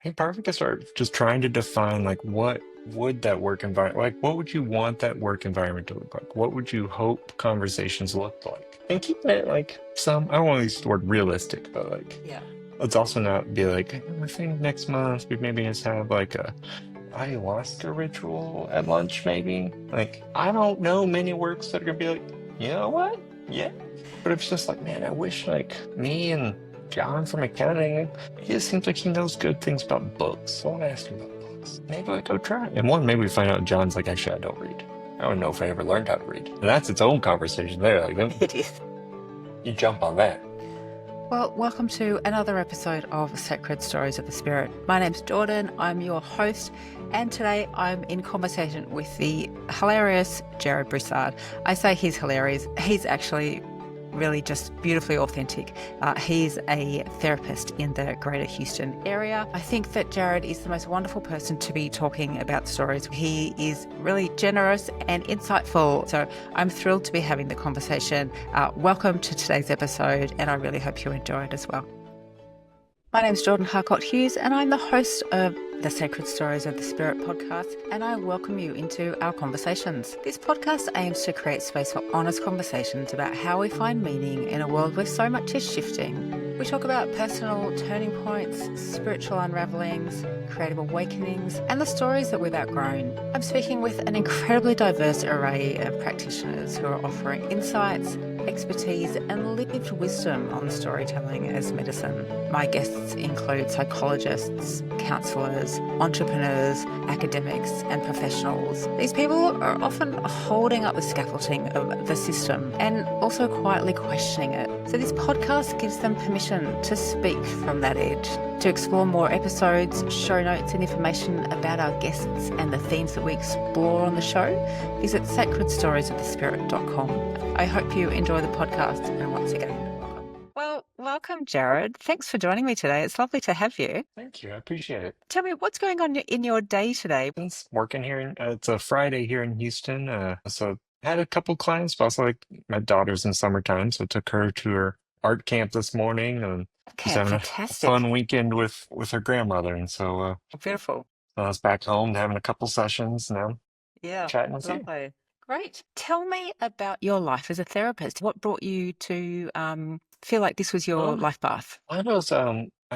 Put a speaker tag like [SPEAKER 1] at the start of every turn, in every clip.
[SPEAKER 1] I think part of it can start just trying to define like what would that work environment like what would you want that work environment to look like? What would you hope conversations look like? And keeping it like some I don't want to use the word realistic, but like
[SPEAKER 2] Yeah.
[SPEAKER 1] let's also not be like, I think next month we maybe just have like a ayahuasca ritual at lunch, maybe. Like, I don't know many works that are gonna be like, you know what? Yeah. But it's just like, man, I wish like me and John from accounting, he just seems like he knows good things about books. So I want to ask him about books. Maybe I go try it. And one, maybe we find out John's like, actually, I don't read. I don't know if I ever learned how to read. And that's its own conversation there. Like, then
[SPEAKER 2] It is.
[SPEAKER 1] you jump on that.
[SPEAKER 2] Well, welcome to another episode of Sacred Stories of the Spirit. My name's Jordan, I'm your host, and today I'm in conversation with the hilarious Jared Broussard. I say he's hilarious, he's actually really just beautifully authentic. He's a therapist in the greater Houston area. I think that Jared is the most wonderful person to be talking about stories. He is really generous and insightful. So I'm thrilled to be having the conversation. Welcome to today's episode, and I really hope you enjoy it as well. My name's Jordan Harcourt-Hughes, and I'm the host of the Sacred Stories of the Spirit podcast, and I welcome you into our conversations. This podcast aims to create space for honest conversations about how we find meaning in a world where so much is shifting. We talk about personal turning points, spiritual unravelings, creative awakenings, and the stories that we've outgrown. I'm speaking with an incredibly diverse array of practitioners who are offering insights, expertise, and lived wisdom on storytelling as medicine. My guests include psychologists, counsellors, entrepreneurs, academics, and professionals. These people are often holding up the scaffolding of the system and also quietly questioning it. So this podcast gives them permission to speak from that edge. To explore more episodes, show notes, and information about our guests and the themes that we explore on the show, visit sacredstoriesofthespirit.com. I hope you enjoy the podcast, and once again, welcome. Well, welcome, Jared. Thanks for joining me today. It's lovely to have you.
[SPEAKER 1] Thank you. I appreciate it.
[SPEAKER 2] Tell me, what's going on in your day today?
[SPEAKER 1] Since working here, it's a Friday here in Houston. So had a couple clients, but also like my daughter's in summertime, so took her to her art camp this morning and just
[SPEAKER 2] Okay,
[SPEAKER 1] having a
[SPEAKER 2] fantastic.
[SPEAKER 1] fun weekend with her grandmother. And so
[SPEAKER 2] Beautiful.
[SPEAKER 1] I was back home having a couple sessions now,
[SPEAKER 2] Yeah,
[SPEAKER 1] chatting with you.
[SPEAKER 2] lovely. Great. Tell me about your life as a therapist. What brought you to feel like this was your
[SPEAKER 1] Um,
[SPEAKER 2] life path?
[SPEAKER 1] I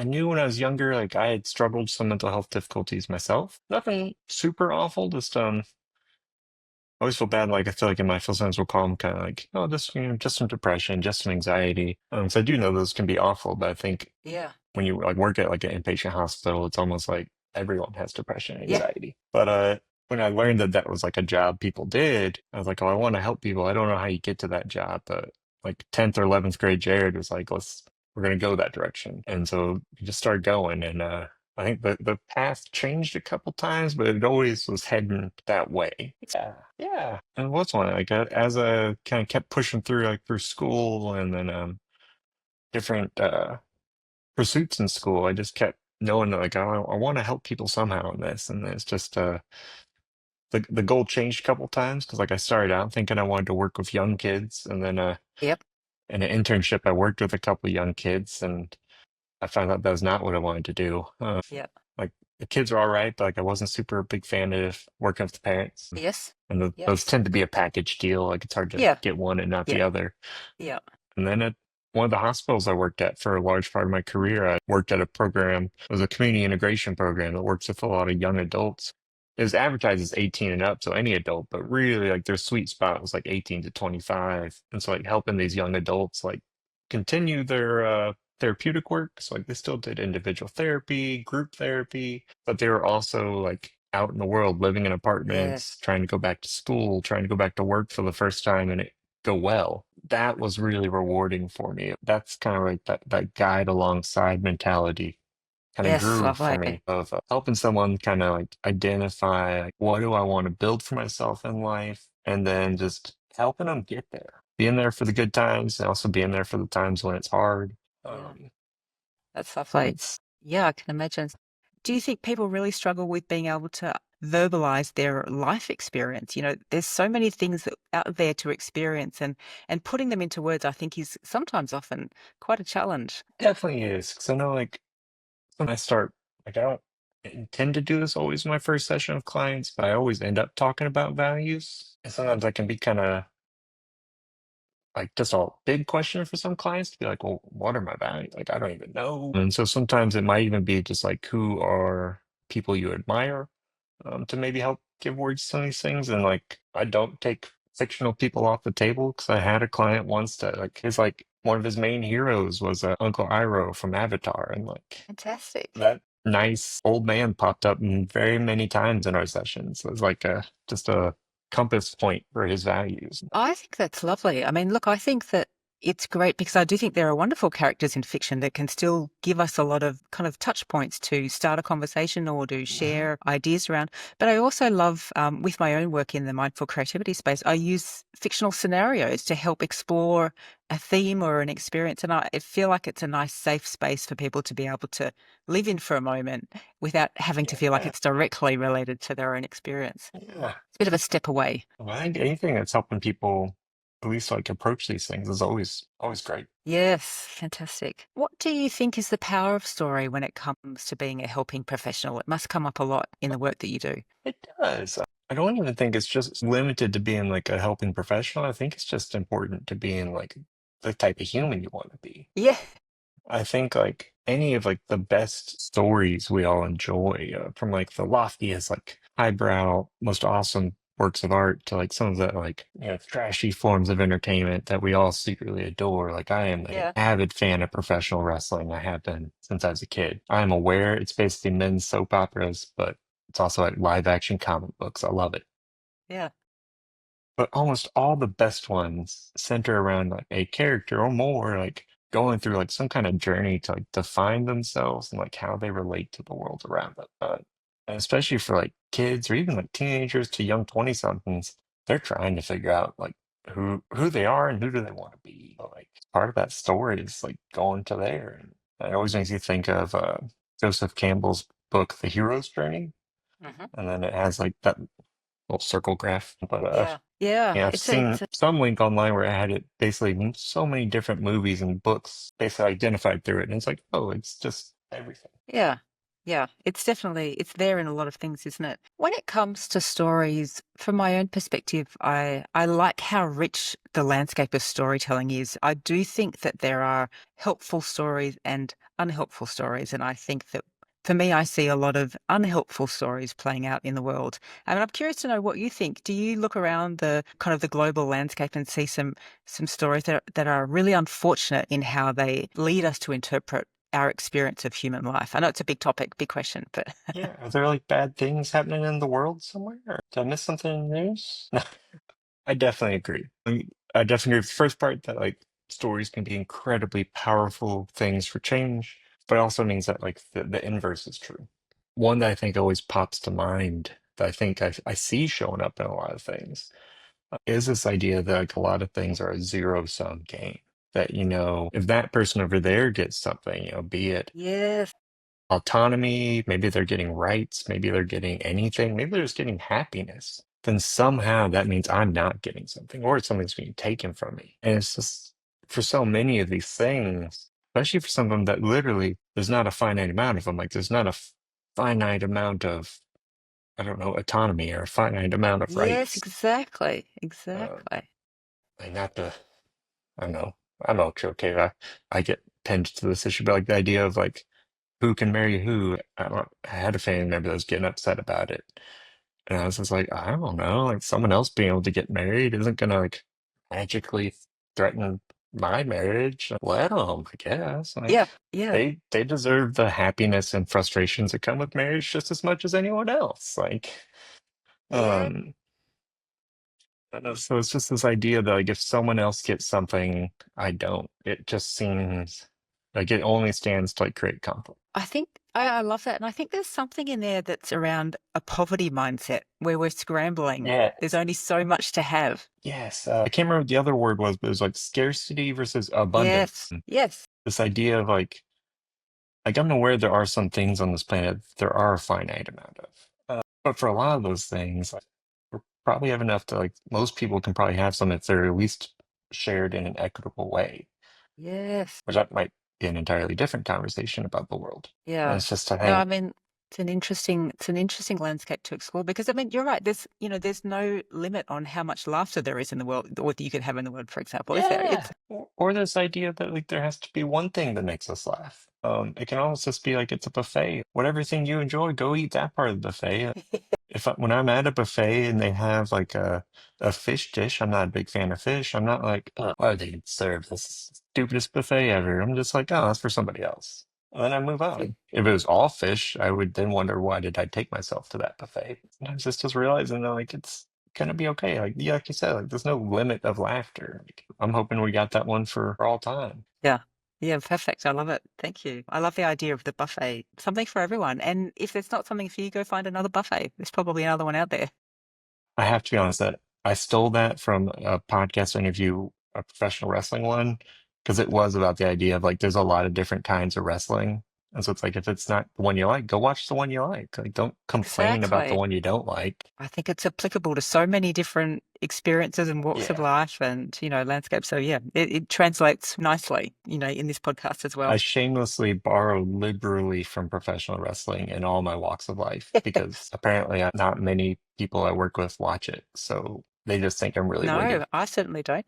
[SPEAKER 1] knew when I was younger, like I had struggled with some mental health difficulties myself. Nothing super awful, just I always feel bad. Like I feel like in my full sense, we'll call them kind of like, oh, just just some depression, just some anxiety. So I do know those can be awful, but I think
[SPEAKER 2] Yeah.
[SPEAKER 1] when you like work at like an inpatient hospital, it's almost like everyone has depression and
[SPEAKER 2] Yeah.
[SPEAKER 1] anxiety. But when I learned that that was like a job people did, I was like, oh, I want to help people. I don't know how you get to that job, but like 10th or 11th grade Jared was like, we're gonna go that direction, and so we just started going, and I think the path changed a couple times, but it always was heading that way. Yeah, yeah. And what's one like as I kind of kept pushing through like through school and then different pursuits in school, I just kept knowing that like I want to help people somehow in this, and it's just the goal changed a couple times because like I started out thinking I wanted to work with young kids, and then
[SPEAKER 2] Yep.
[SPEAKER 1] in an internship I worked with a couple young kids, and I found out that was not what I wanted to do.
[SPEAKER 2] Yep.
[SPEAKER 1] Like the kids were all right, but like I wasn't super big fan of working with the parents,
[SPEAKER 2] Yes.
[SPEAKER 1] and
[SPEAKER 2] Yep.
[SPEAKER 1] those tend to be a package deal. Like it's hard to
[SPEAKER 2] Yeah.
[SPEAKER 1] get one and not the
[SPEAKER 2] Yeah.
[SPEAKER 1] other.
[SPEAKER 2] Yeah.
[SPEAKER 1] And then at one of the hospitals I worked at for a large part of my career, I worked at a program. It was a community integration program that works with a lot of young adults. It was advertised as 18 and up, so any adult, but really like their sweet spot was like 18 to 25. And so like helping these young adults like continue their therapeutic work. So like they still did individual therapy, group therapy, but they were also like out in the world living in apartments,
[SPEAKER 2] Yes.
[SPEAKER 1] trying to go back to school, trying to go back to work for the first time and it go well. That was really rewarding for me. That's kind of like that guide alongside mentality kind of
[SPEAKER 2] Yes.
[SPEAKER 1] grew for
[SPEAKER 2] Lovely.
[SPEAKER 1] me of helping someone kind of like identify like, what do I want to build for myself in life, and then just helping them get there, being there for the good times and also being there for the times when it's hard.
[SPEAKER 2] Yeah.
[SPEAKER 1] um,
[SPEAKER 2] That's lovely. Yeah, I can imagine. Do you think people really struggle with being able to verbalize their life experience? There's so many things out there to experience, and putting them into words, I think, is sometimes often quite a challenge.
[SPEAKER 1] definitely is because I know like when I start like I don't intend to do this always in my first session of clients, but I always end up talking about values. And sometimes that can be kind of like just a big question for some clients to be like, well, what are my values? Like, I don't even know. And so sometimes it might even be just like, who are people you admire, to maybe help give words to these things. And like, I don't take fictional people off the table because I had a client once that like one of his main heroes was Uncle Iroh from Avatar, and like
[SPEAKER 2] Fantastic.
[SPEAKER 1] that nice old man popped up very many times in our sessions. It was like a just a compass point for his values.
[SPEAKER 2] I think that's lovely. I mean, look, I think that it's great because I do think there are wonderful characters in fiction that can still give us a lot of kind of touch points to start a conversation or to
[SPEAKER 1] Mhm.
[SPEAKER 2] share ideas around. But I also love, with my own work in the mindful creativity space, I use fictional scenarios to help explore a theme or an experience. And I feel like it's a nice, safe space for people to be able to live in for a moment without having to feel like
[SPEAKER 1] Yeah,
[SPEAKER 2] it's directly related to their own experience.
[SPEAKER 1] yeah.
[SPEAKER 2] It's a bit of a step away.
[SPEAKER 1] Well, I think anything that's helping people at least like approach these things is always great.
[SPEAKER 2] Yes, fantastic. What do you think is the power of story when it comes to being a helping professional? It must come up a lot in the work that you do.
[SPEAKER 1] It does. I don't even think it's just limited to being like a helping professional. I think it's just important to being like the type of human you want to be.
[SPEAKER 2] Yeah,
[SPEAKER 1] I think like any of like the best stories we all enjoy, from like the loftiest, like highbrow, most awesome works of art to like some of the like trashy forms of entertainment that we all secretly adore. Like I am an
[SPEAKER 2] yeah,
[SPEAKER 1] avid fan of professional wrestling. I have been since I was a kid. I'm aware it's basically men's soap operas, but it's also like live action comic books. I love it.
[SPEAKER 2] yeah,
[SPEAKER 1] But almost all the best ones center around like a character or more, like going through like some kind of journey to like define themselves and like how they relate to the world around them. And especially for like kids or even like teenagers to young 20 somethings, they're trying to figure out like who they are and who do they want to be. But, like part of that story is like going to there. And it always makes you think of Joseph Campbell's book, The Hero's Journey.
[SPEAKER 2] hmm,
[SPEAKER 1] And then it has like that little circle graph. But
[SPEAKER 2] yeah, yeah.
[SPEAKER 1] yeah, I've
[SPEAKER 2] It's a,
[SPEAKER 1] seen
[SPEAKER 2] it's a,
[SPEAKER 1] some link online where it had it basically so many different movies and books basically identified through it. And it's like, oh, it's just everything.
[SPEAKER 2] yeah, yeah. It's definitely it's there in a lot of things, isn't it? When it comes to stories, from my own perspective, I like how rich the landscape of storytelling is. I do think that there are helpful stories and unhelpful stories, and I think that for me, I see a lot of unhelpful stories playing out in the world. And I'm curious to know what you think. Do you look around the kind of the global landscape and see some stories that are really unfortunate in how they lead us to interpret our experience of human life? I know it's a big topic, big question, but
[SPEAKER 1] Yeah, are there like bad things happening in the world somewhere? Or did I miss something in the news? No, I definitely agree. I definitely agree with the first part that like stories can be incredibly powerful things for change, but it also means that like the inverse is true. One that I think always pops to mind that I think I see showing up in a lot of things is this idea that like a lot of things are a zero sum game. That, if that person over there gets something, be it
[SPEAKER 2] yes,
[SPEAKER 1] autonomy, maybe they're getting rights, maybe they're getting anything, maybe they're just getting happiness, then somehow that means I'm not getting something or something's being taken from me. And it's just for so many of these things, especially for some of them that literally there's not a finite amount of them. Like there's not a finite amount of, I don't know, autonomy or a finite amount of
[SPEAKER 2] yes,
[SPEAKER 1] rights.
[SPEAKER 2] exactly,
[SPEAKER 1] Uh,
[SPEAKER 2] exactly.
[SPEAKER 1] like not to I don't know. I'm okay. I get pinned to this issue, but like the idea of like who can marry who. I had a family member that was getting upset about it, and I was just like, I don't know. Like someone else being able to get married isn't gonna like magically threaten my marriage. Let them, I guess. Like
[SPEAKER 2] Yeah, yeah,
[SPEAKER 1] they deserve the happiness and frustrations that come with marriage just as much as anyone else. Like,
[SPEAKER 2] yeah.
[SPEAKER 1] um. I know, so it's just this idea that like if someone else gets something I don't, it just seems like it only stands to like create conflict.
[SPEAKER 2] I think I love that. And I think there's something in there that's around a poverty mindset where we're scrambling. There's
[SPEAKER 1] Yes.
[SPEAKER 2] only so much to have.
[SPEAKER 1] Yes. I can't remember what the other word was, but it was like scarcity versus abundance.
[SPEAKER 2] Yes, yes,
[SPEAKER 1] This idea of like I'm aware there are some things on this planet there are a finite amount of. But for a lot of those things, like, we probably have enough to like most people can probably have some if they're at least shared in an equitable way.
[SPEAKER 2] yes.
[SPEAKER 1] Which that might be an entirely different conversation about the world. And
[SPEAKER 2] Yeah.
[SPEAKER 1] it's just, I
[SPEAKER 2] No, I
[SPEAKER 1] think,
[SPEAKER 2] mean, It's an interesting landscape to explore because I mean you're right. There's no limit on how much laughter there is in the world, or that you could have in the world, for example. Is there?
[SPEAKER 1] Yeah.
[SPEAKER 2] It's
[SPEAKER 1] Or this idea that like there has to be one thing that makes us laugh. It can almost just be like it's a buffet. Whatever thing you enjoy, go eat that part of the buffet. When I'm at a buffet and they have like a fish dish, I'm not a big fan of fish. I'm not like, oh, why would they serve this stupidest buffet ever? I'm just like, oh, that's for somebody else. And then I move on. If it was all fish, I would then wonder why did I take myself to that buffet? Sometimes it's just realizing that like it's gonna be okay. Like yeah, like you said, like there's no limit of laughter. Like, I'm hoping we got that one for all time.
[SPEAKER 2] Yeah. Yeah, perfect. I love it. Thank you. I love the idea of the buffet. Something for everyone. And if there's not something for you, go find another buffet. There's probably another one out there.
[SPEAKER 1] I have to be honest that I stole that from a podcast interview, a professional wrestling one, because it was about the idea of like there's a lot of different kinds of wrestling. And so it's like if it's not the one you like, go watch the one you like. Like don't complain about the
[SPEAKER 2] Exactly.
[SPEAKER 1] one you don't like.
[SPEAKER 2] I think it's applicable to so many different experiences and walks of
[SPEAKER 1] Yeah.
[SPEAKER 2] life and, landscapes. So yeah, it translates nicely, in this podcast as
[SPEAKER 1] I
[SPEAKER 2] well.
[SPEAKER 1] shamelessly borrow liberally from professional wrestling in all my walks of life because apparently not many people I work with watch it. So they just think I'm really
[SPEAKER 2] No,
[SPEAKER 1] witty.
[SPEAKER 2] I certainly don't.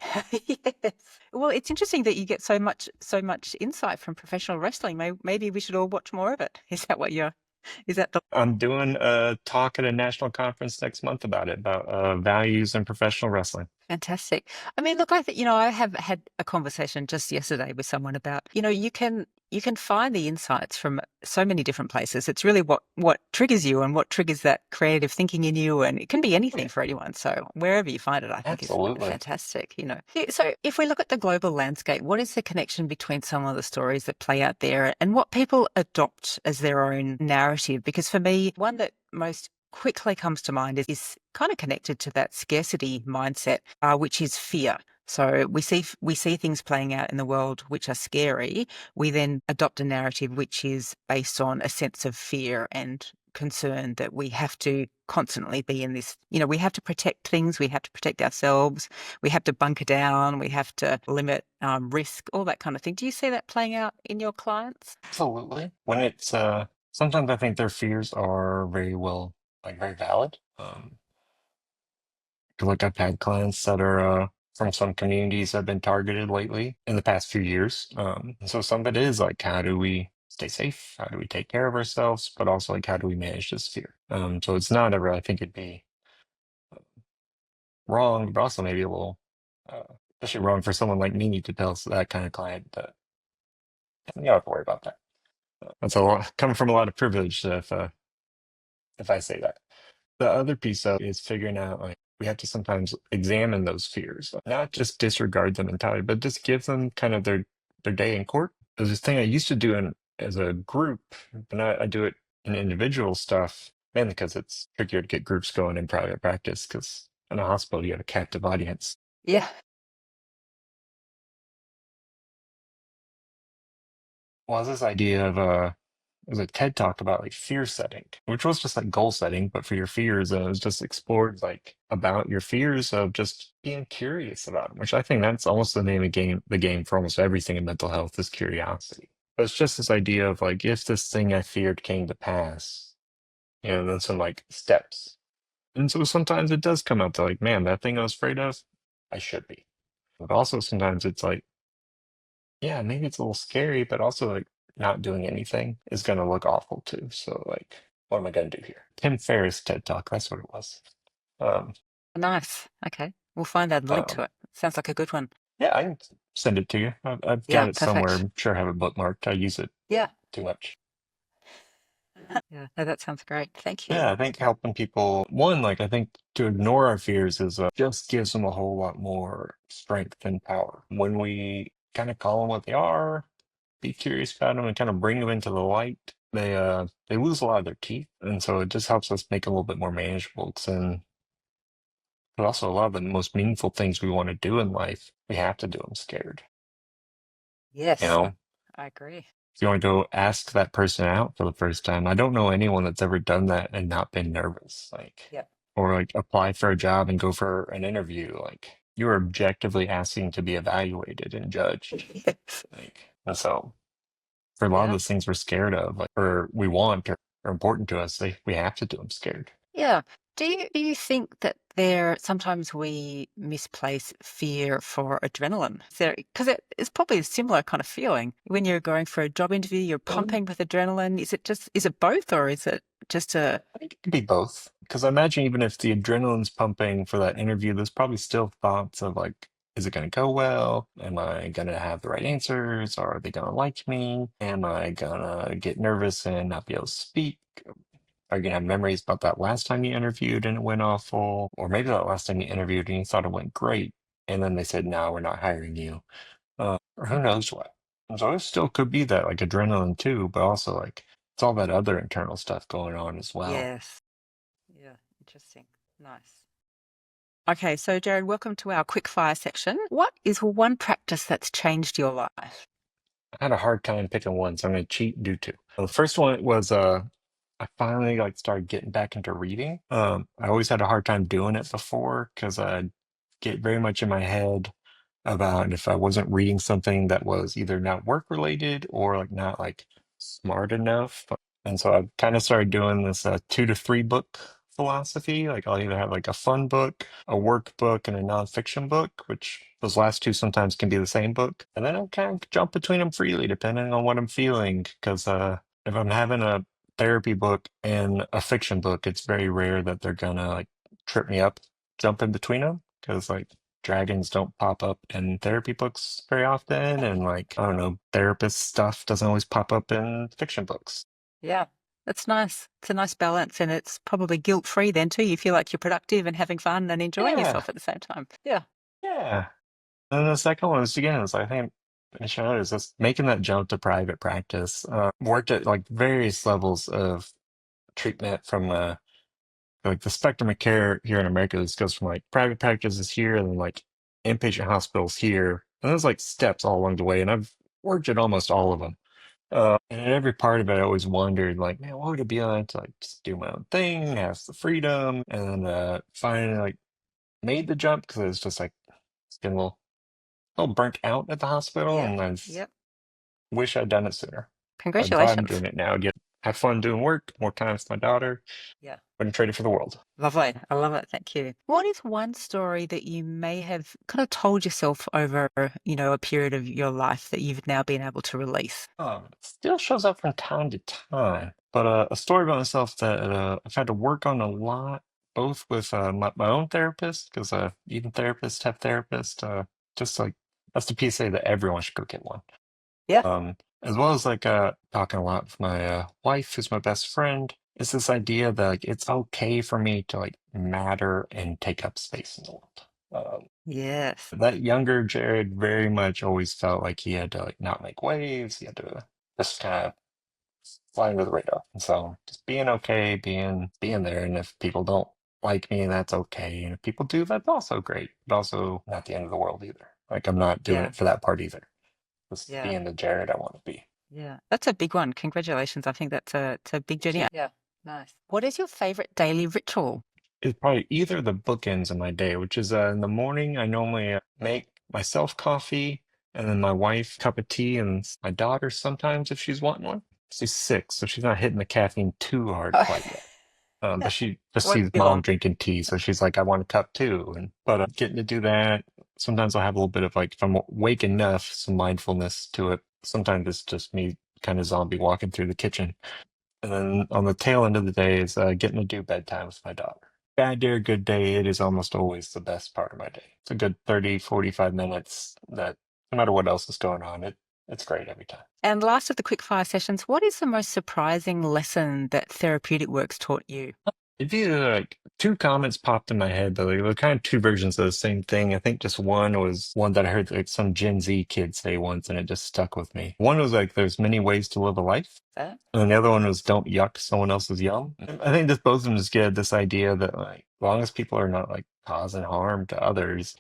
[SPEAKER 2] Yes. Well, it's interesting that you get so much insight from professional wrestling. Maybe we should all watch more of it. Is that the
[SPEAKER 1] I'm doing a talk at a national conference next month about it, about values in professional wrestling.
[SPEAKER 2] fantastic? I mean, look, I think, I have had a conversation just yesterday with someone about, you can find the insights from so many different places. It's really what triggers you and what triggers that creative thinking in you, and it can be
[SPEAKER 1] Oh,
[SPEAKER 2] anything
[SPEAKER 1] yeah,
[SPEAKER 2] for anyone. So wherever you find it, I think is
[SPEAKER 1] absolutely.
[SPEAKER 2] fantastic. Yeah, so if we look at the global landscape, what is the connection between some of the stories that play out there and what people adopt as their own narrative? Because for me, one that most quickly comes to mind is kind of connected to that scarcity mindset, which is fear. So we see things playing out in the world which are scary. We then adopt a narrative which is based on a sense of fear and concern that we have to constantly be in this. We have to protect things. We have to protect ourselves. We have to bunker down. We have to limit risk, all that kind of thing. Do you see that playing out in your clients?
[SPEAKER 1] Absolutely. When it's sometimes I think their fears are very well, like very valid. 'Cause, like I've had clients that are from some communities that have been targeted lately in the past few years. And so some of it is like how do we stay safe? How do we take care of ourselves? But also like how do we manage this fear? So it's not ever I think it'd be wrong, but also maybe a little uh, especially wrong for someone like me to tell that kind of client that you don't have to worry about that. That's a lot coming from a lot of privilege if I say that. The other piece though is figuring out like we have to sometimes examine those fears, not just disregard them entirely, but just give them kind of their day in court. There's this thing I used to do as a group, but now I do it in individual stuff, mainly because it's trickier to get groups going in private practice because in a hospital you have a captive audience.
[SPEAKER 2] Yeah.
[SPEAKER 1] Well, it's this idea of it was a TED talk about like fear setting, which was just like goal setting, but for your fears, and it was just explored like about your fears of just being curious about them, which I think that's almost the name of the game for almost everything in mental health is curiosity. But it's just this idea of like if this thing I feared came to pass, then some like steps. And so sometimes it does come out to like, man, that thing I was afraid of, I should be. But also sometimes it's like yeah, maybe it's a little scary, but also like not doing anything is going to look awful too. So like, what am I going to do here? Tim Ferriss TED Talk. That's what it was. Um,
[SPEAKER 2] Nice. Okay. We'll find out the link to
[SPEAKER 1] um,
[SPEAKER 2] it. Sounds like a good one.
[SPEAKER 1] yeah, I can send it to you. I've
[SPEAKER 2] Yeah,
[SPEAKER 1] got it somewhere.
[SPEAKER 2] perfect.
[SPEAKER 1] I'm sure I have it bookmarked. I use it
[SPEAKER 2] Yeah.
[SPEAKER 1] too much.
[SPEAKER 2] Yeah. No, that sounds great. Thank you.
[SPEAKER 1] Yeah, I think helping people, one, like I think to ignore our fears is just gives them a whole lot more strength and power. When we kind of call them what they are, be curious about them and kind of bring them into the light, they lose a lot of their teeth, and so it just helps us make it a little bit more manageable. But also a lot of the most meaningful things we want to do in life, we have to do them scared. You
[SPEAKER 2] Yes,
[SPEAKER 1] know,
[SPEAKER 2] I agree.
[SPEAKER 1] if you want to go ask that person out for the first time, I don't know anyone that's ever done that and not been nervous, like,
[SPEAKER 2] Yep.
[SPEAKER 1] or like apply for a job and go for an interview, like you're objectively asking to be evaluated and judged,
[SPEAKER 2] Yes.
[SPEAKER 1] like, and so for a lot of
[SPEAKER 2] Yeah.
[SPEAKER 1] those things we're scared of, like, or we want, are important to us. We have to do them scared.
[SPEAKER 2] Yeah. Do you think that there sometimes we misplace fear for adrenaline? Because it's probably a similar kind of feeling when you're going for a job interview, you're
[SPEAKER 1] Um,
[SPEAKER 2] pumping with adrenaline. Is it both, or is it just a
[SPEAKER 1] I think it could be both. Because I imagine even if the adrenaline's pumping for that interview, there's probably still thoughts of like, is it going to go well? Am I going to have the right answers? Are they going to like me? Am I going to get nervous and not be able to speak? Are you going to have memories about that last time you interviewed and it went awful? Or maybe that last time you interviewed and you thought it went great. And then they said, no, we're not hiring you. Or who knows what. So it still could be that like adrenaline too, but also like it's all that other internal stuff going on as well.
[SPEAKER 2] yes? Yeah, interesting. Nice. Okay, so Jared, welcome to our quick fire section. What is one practice that's changed your life?
[SPEAKER 1] I had a hard time picking one, so I'm gonna cheat and do two. The first one was I finally like started getting back into reading. I always had a hard time doing it before because I get very much in my head about if I wasn't reading something that was either not work related or like not like smart enough. And so I kind of started doing this 2 to 3 book philosophy. Like I'll either have like a fun book, a workbook, and a nonfiction book, which those last two sometimes can be the same book. And then I'll kind of jump between them freely depending on what I'm feeling. Because if I'm having a therapy book and a fiction book, it's very rare that they're gonna like trip me up jumping between them. Because like dragons don't pop up in therapy books very often, and like I don't know, therapist stuff doesn't always pop up in fiction books.
[SPEAKER 2] Yeah, that's nice. It's a nice balance, and it's probably guilt-free then too. You feel like you're productive and having fun and enjoying
[SPEAKER 1] Yeah,
[SPEAKER 2] yourself at the same time. Yeah.
[SPEAKER 1] yeah. And then the second one was again, I think finishing out is just making that jump to private practice. Worked at like various levels of treatment from like the spectrum of care here in America. This goes from like private practices here and then like inpatient hospitals here. And there's like steps all along the way, and I've worked at almost all of them. And in every part of it, I always wondered, like, man, what would it be like to like just do my own thing, have the freedom, and then finally like made the jump because it was just like it's getting a little burnt out at the hospital,
[SPEAKER 2] Yeah.
[SPEAKER 1] and I just
[SPEAKER 2] Yep.
[SPEAKER 1] wish I'd done it sooner. I'm glad I'm
[SPEAKER 2] Congratulations.
[SPEAKER 1] doing it now. Get have fun doing work, more time with my daughter.
[SPEAKER 2] Yeah.
[SPEAKER 1] Wouldn't trade it for the world.
[SPEAKER 2] Lovely. I love it. Thank you. What is one story that you may have kind of told yourself over, a period of your life that you've now been able to release?
[SPEAKER 1] It still shows up from time to time, but a story about myself that I've had to work on a lot, both with my own therapist, because even therapists have therapists. Just like that's the PSA that everyone should go get one.
[SPEAKER 2] Yeah.
[SPEAKER 1] As well as like talking a lot with my wife, who's my best friend. It's this idea that like it's okay for me to like matter and take up space in the world.
[SPEAKER 2] Yes.
[SPEAKER 1] That younger Jared very much always felt like he had to like not make waves. He had to just kind of fly under the radar. And so just being okay, being there. And if people don't like me, that's okay. And if people do, that's also great. But also not the end of the world either. Like I'm not doing
[SPEAKER 2] Yeah.
[SPEAKER 1] it for that part either. Just
[SPEAKER 2] Yeah.
[SPEAKER 1] being the Jared I want to be.
[SPEAKER 2] Yeah. That's a big one. Congratulations. I think it's a big journey. Yeah. Nice. What is your favorite daily ritual?
[SPEAKER 1] It's probably either the bookends of my day, which is in the morning, I normally make myself coffee and then my wife cup of tea and my daughter sometimes if she's wanting one. She's 6, so she's not hitting the caffeine too hard quite yet. But she just
[SPEAKER 2] Won't
[SPEAKER 1] sees
[SPEAKER 2] be
[SPEAKER 1] mom
[SPEAKER 2] long.
[SPEAKER 1] drinking tea, so she's like, I want a cup too. And but getting to do that, sometimes I'll have a little bit of like, if I'm awake enough, some mindfulness to it. Sometimes it's just me kind of zombie walking through the kitchen. And then on the tail end of the day is getting to do bedtime with my daughter. Bad day or good day, it is almost always the best part of my day. It's a good 30, 45 minutes that no matter what else is going on, it's great every time.
[SPEAKER 2] And last of the quick fire sessions, what is the most surprising lesson that therapeutic works taught you?
[SPEAKER 1] It's either like two comments popped in my head, but they were kind of two versions of the same thing. I think just one was one that I heard like some Gen Z kid say once, and it just stuck with me. One was like, "There's many ways to live a life,"
[SPEAKER 2] That?
[SPEAKER 1] and the other one was, "Don't yuck someone else's yum." I think just both of them just get this idea that like, as long as people are not like causing harm to others,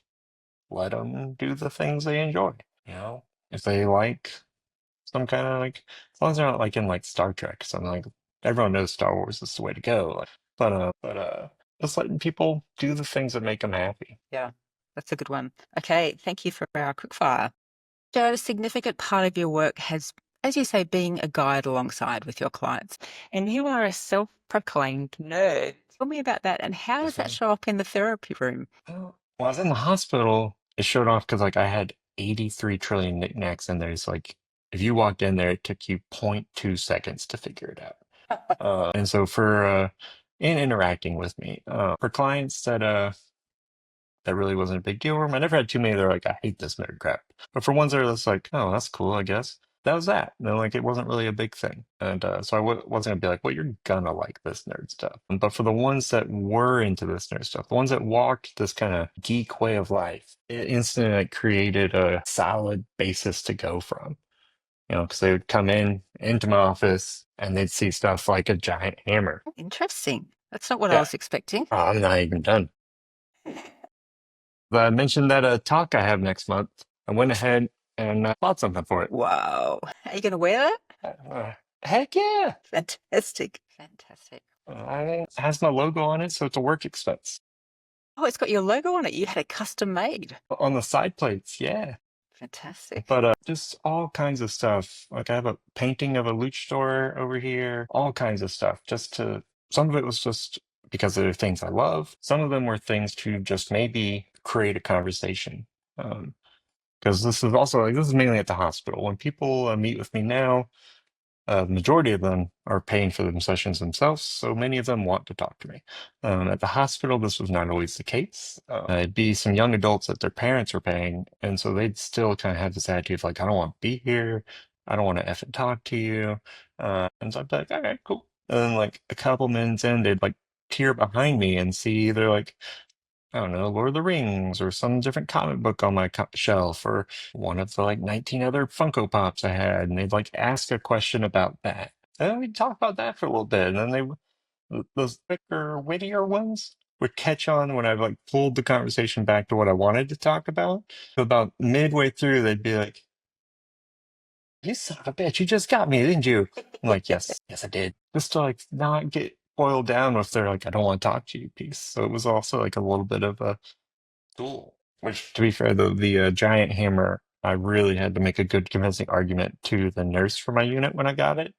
[SPEAKER 1] let them do the things they enjoy. You know, if they like some kind of like, as long as they're not like in like Star Trek, something like everyone knows Star Wars is the way to go. Like, but just letting people do the things that make them happy.
[SPEAKER 2] Yeah, that's a good one. Okay, thank you for our quick fire. Jared, a significant part of your work has as you say, being a guide alongside with your clients. And you are a self-proclaimed nerd. Tell me about that. And how does
[SPEAKER 1] Yes,
[SPEAKER 2] that
[SPEAKER 1] ma'am.
[SPEAKER 2] show up in the therapy room?
[SPEAKER 1] Well, when I was in the hospital, it showed off because like I had 83 trillion knickknacks in there. So like if you walked in there, it took you 0.2 seconds to figure it out. And so for in interacting with me, for clients that really wasn't a big deal for them. I never had too many that are like, I hate this nerd crap. But for ones that are just like, oh, that's cool, I guess. That was that. You know, like it wasn't really a big thing. And so wasn't gonna be like, well, you're gonna like this nerd stuff. But for the ones that were into this nerd stuff, the ones that walked this kind of geek way of life, it instantly like created a solid basis to go from. You know, because they would come into my office and they'd see stuff like a giant hammer.
[SPEAKER 2] Interesting. That's not what I
[SPEAKER 1] Yeah.
[SPEAKER 2] was expecting.
[SPEAKER 1] Oh, I'm not even done. But I mentioned that talk I have next month. I went ahead and bought something for it.
[SPEAKER 2] Wow. Are you going to wear
[SPEAKER 1] Uh, Heck yeah!
[SPEAKER 2] that? Fantastic. Fantastic.
[SPEAKER 1] It has my logo on it, so it's a work expense.
[SPEAKER 2] Oh, it's got your logo on it. You had it custom made.
[SPEAKER 1] On the side plates, yeah.
[SPEAKER 2] Fantastic.
[SPEAKER 1] But just all kinds of stuff. Like I have a painting of a luchador over here, all kinds of stuff. Some of it was just because they're things I love. Some of them were things to just maybe create a conversation. Because this is mainly at the hospital. When people meet with me now, the majority of them are paying for them sessions themselves, so many of them want to talk to me. At the hospital, this was not always the case. It'd be some young adults that their parents were paying, and so they'd still kind of have this attitude of like, I don't want to be here, I don't want to effing talk to you. And so I'd be like, all right, cool. And then like a couple minutes in, they'd like peer behind me and see they're like, I don't know, Lord of the Rings or some different comic book on my shelf or one of the like 19 other Funko Pops I had. And they'd like ask a question about that. And then we'd talk about that for a little bit. And then those thicker, wittier ones would catch on when I like pulled the conversation back to what I wanted to talk about. So about midway through, they'd be like, you son of a bitch, you just got me, didn't you? I'm like, yes, I did. Just to like not get boiled down with their like, I don't want to talk to you piece. So it was also like a little bit of a tool. Which, to be fair, the giant hammer, I really had to make a good convincing argument to the nurse for my unit when I got it,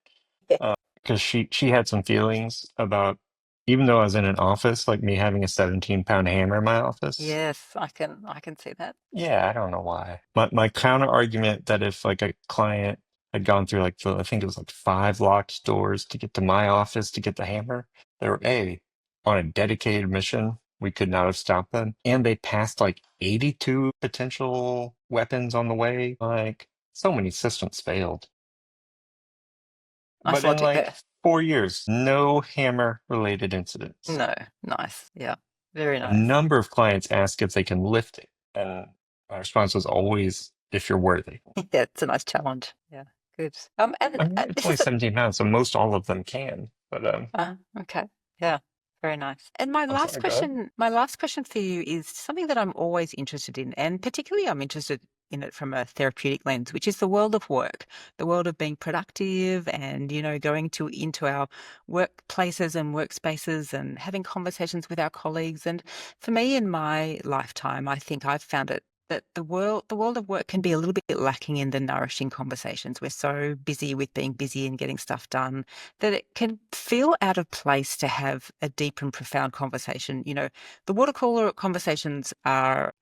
[SPEAKER 1] because she had some feelings about, even though I was in an office, like me having a 17-pound hammer in my office.
[SPEAKER 2] Yes, I can see that.
[SPEAKER 1] Yeah, I don't know why. My counter argument that if like a client had gone through like I think it was like 5 locked doors to get to my office to get the hammer, they were on a dedicated mission. We could not have stopped them, and they passed like 82 potential weapons on the way. Like so many systems failed,
[SPEAKER 2] Nice
[SPEAKER 1] but in
[SPEAKER 2] logic
[SPEAKER 1] like
[SPEAKER 2] there.
[SPEAKER 1] 4 years, no hammer related incidents.
[SPEAKER 2] No, nice. Yeah, very
[SPEAKER 1] A
[SPEAKER 2] nice.
[SPEAKER 1] number of clients ask if they can lift it, and my response was always, if you're worthy.
[SPEAKER 2] Yeah, it's a nice challenge. Yeah, good. And
[SPEAKER 1] I mean, it's
[SPEAKER 2] this
[SPEAKER 1] only
[SPEAKER 2] is
[SPEAKER 1] 17 pounds, so most all of them can. But
[SPEAKER 2] okay. Yeah, very nice. And
[SPEAKER 1] I'm sorry, go ahead.
[SPEAKER 2] my last question for you is something that I'm always interested in, and particularly I'm interested in it from a therapeutic lens, which is the world of work, the world of being productive and, going into our workplaces and workspaces and having conversations with our colleagues. And for me in my lifetime, I think I've found it that the world of work can be a little bit lacking in the nourishing conversations. We're so busy with being busy and getting stuff done that it can feel out of place to have a deep and profound conversation. The water cooler conversations are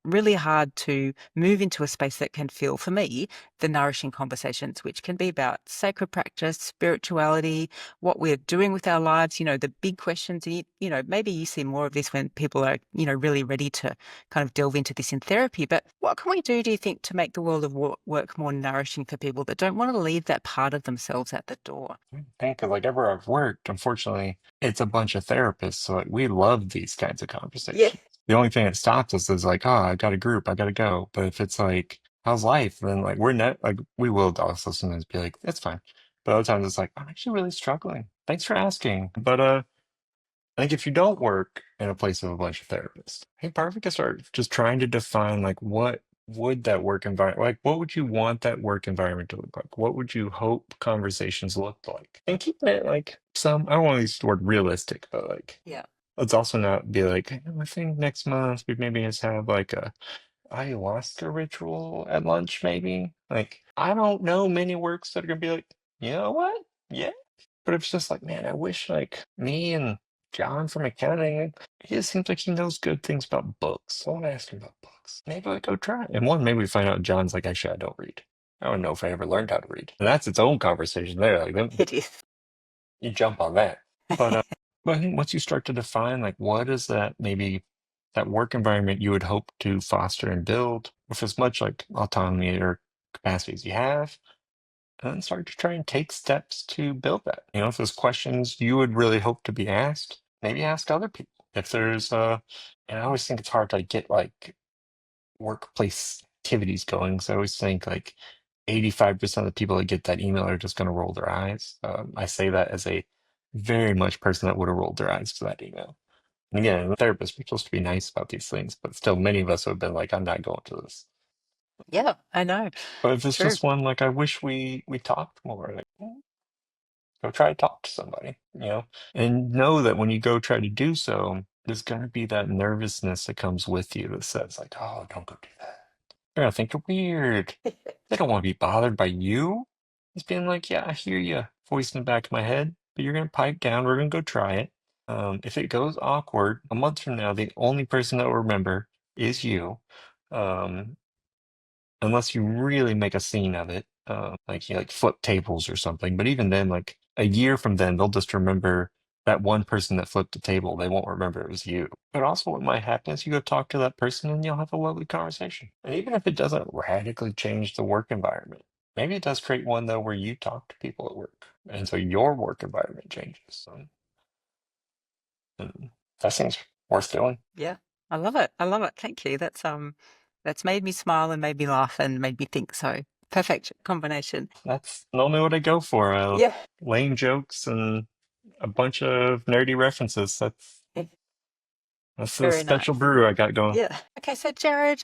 [SPEAKER 2] really hard to move into a space that can feel, for me, the nourishing conversations, which can be about sacred practice, spirituality, what we're doing with our lives, the big questions. And, maybe you see more of this when people are, really ready to kind of delve into this in therapy. But what can we do you think, to make the world of work more nourishing for people that don't want to leave that part of themselves at the door?
[SPEAKER 1] I think of like everywhere I've worked, unfortunately, it's a bunch of therapists. So like we love these kinds of
[SPEAKER 2] Yeah.
[SPEAKER 1] conversations. The only thing that stops us is like, oh, I got a group, I gotta go. But if it's like, how's life? Then like we're not like we will also sometimes be like, it's fine. But other times it's like, I'm actually really struggling. Thanks for asking. But I think if you don't work in a place of a bunch of therapists, hey, perfect can start just trying to define like what would that work environment like what would you want that work environment to look like? What would you hope conversations look like? And keeping it like I don't want to use the word realistic, but like
[SPEAKER 2] Yeah.
[SPEAKER 1] let's also not be like, I think next month we maybe just have like a ayahuasca ritual at lunch, maybe. Like, I don't know many works that are gonna be like, you know what? Yeah. But it's just like, man, I wish like me and John from accounting, he just seems like he knows good things about books. So I want to ask him about books. Maybe I go try it. And one, maybe we find out John's like, actually, I don't read. I don't know if I ever learned how to read. And that's its own conversation there. Like, then
[SPEAKER 2] It is.
[SPEAKER 1] you jump on that. But I think once you start to define, like, what is that maybe that work environment you would hope to foster and build with as much like autonomy or capacity as you have, and then start to try and take steps to build that. You know, if there's questions you would really hope to be asked, maybe ask other people. If there's and I always think it's hard to get like workplace activities going. So I always think like 85% of the people that get that email are just going to roll their eyes. I say that as a very much person that would have rolled their eyes to that email. And again, a therapist, we're supposed to be nice about these things, but still, many of us have been like, I'm not going to this.
[SPEAKER 2] Yeah, I know.
[SPEAKER 1] But if it's
[SPEAKER 2] True.
[SPEAKER 1] just one, like, I wish we talked more. Like, go try to talk to somebody, and know that when you go try to do so, there's going to be that nervousness that comes with you that says, like, oh, don't go do that. They're going to think you're weird. They don't want to be bothered by you. It's being like, yeah, I hear you, voice in the back of my head, but you're going to pipe down. We're going to go try it. If it goes awkward, a month from now, the only person that will remember is you. Um, Unless you really make a scene of it, like you like flip tables or something. But even then, like a year from then, they'll just remember that one person that flipped the table. They won't remember it was you. But also, what might happen is you go talk to that person and you'll have a lovely conversation. And even if it doesn't radically change the work environment, maybe it does create one though where you talk to people at work, and so your work environment changes. And that seems worth doing.
[SPEAKER 2] Yeah, I love it. I love it. Thank you. That's made me smile and made me laugh and made me think. So perfect combination.
[SPEAKER 1] That's normally what I go for.
[SPEAKER 2] Yeah.
[SPEAKER 1] Lame jokes and a bunch of nerdy references. That's a
[SPEAKER 2] Very
[SPEAKER 1] special
[SPEAKER 2] nice.
[SPEAKER 1] brew I got going.
[SPEAKER 2] Yeah. Okay, so Jared,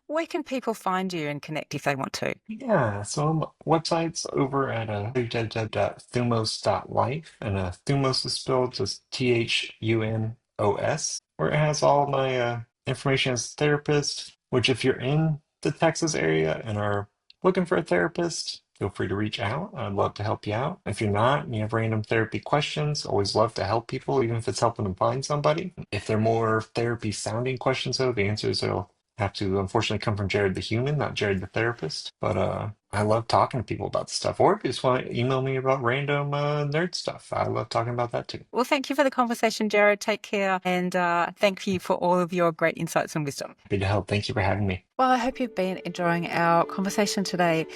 [SPEAKER 2] where can people find you and connect if they want to?
[SPEAKER 1] Yeah, so websites over at www.thumos.life, and Thumos is spelled just Thumos, where it has all my information as a therapist. Which, if you're in the Texas area and are looking for a therapist, feel free to reach out. I'd love to help you out. If you're not and you have random therapy questions, always love to help people, even if it's helping them find somebody. If they're more therapy sounding questions, though, the answers will have to unfortunately come from Jared the human, not Jared the therapist. But I love talking to people about this stuff. Or if you just want to email me about random nerd stuff, I love talking about that too.
[SPEAKER 2] Well, thank you for the conversation, Jared. Take care. And thank you for all of your great insights and wisdom.
[SPEAKER 1] Happy to help. Thank you for having me.
[SPEAKER 2] Well, I hope you've been enjoying our conversation today.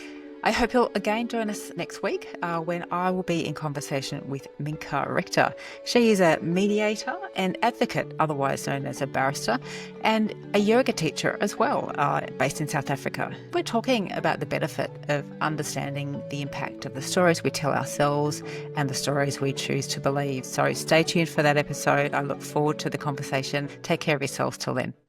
[SPEAKER 2] I hope you'll again join us next week when I will be in conversation with Minka Richter. She is a mediator and advocate, otherwise known as a barrister, and a yoga teacher as well, based in South Africa. We're talking about the benefit of understanding the impact of the stories we tell ourselves and the stories we choose to believe. So stay tuned for that episode. I look forward to the conversation. Take care of yourselves till then.